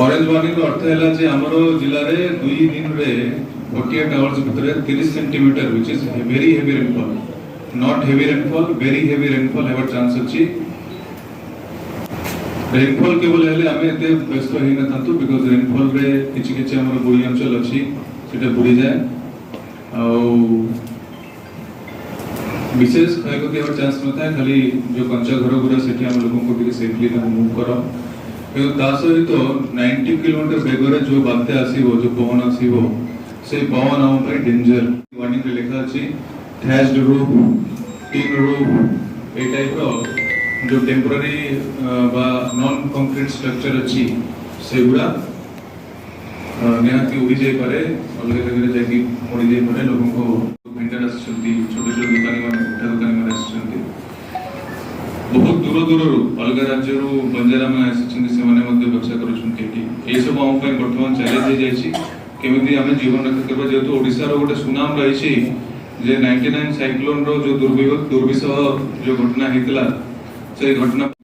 Orange warning अर्थ है जे हमर जिल्ला रे 2 दिन रे 48 आवर्स भितर 30 centimetre which is very heavy rainfall, not heavy rainfall, very heavy rainfall हेवर चांस अछि। रेनफॉल केवल हेले आमे एते व्यस्त होई न तंतु बिकॉज़ रेनफॉल रे किछि किछि हमर बुढ़ी अंचल अछि सेटा बुढ़ी जाए आ विशेष क्षयक्षति होर चांस न थाए। खाली जो कंचा घर गुरा सेठी हम लोगों को टिके सेफली मूव करो किंतु ता सहित 90 किलोमीटर बेगरे जो बात्या आसीबो, जो पवन आसीबो, से पवन हम पे डेंजर वार्निंग रे लिखा अछि थैच्ड रूफ, टिन रूफ ए टाइप रो जो टेम्पररी बा नॉन कंक्रीट स्ट्रक्चर अछि सेगुडा निहाती उड़ी जाय पारे, अलग जगह जाके उड़ी जाय पारे। लोगों को वेंडर आछंती, छोटे छोटे दुकानी माने उठा दुकानी माने आछंती, बहुत दूर दूर अलग राज्य रो बंजारा माने आछंती, से माने मध्ये व्यवसाय करूछंती एठी। ए सब हम पे वर्तमान चैलेंज हे जायछि केमिति हमें जीवन रक्षा करबा, जेतो ओडिसा रो गोटे सुनाम रहिछि जे 99 साइक्लोन रो जो दुर्विसह जो घटना हेतला से घटना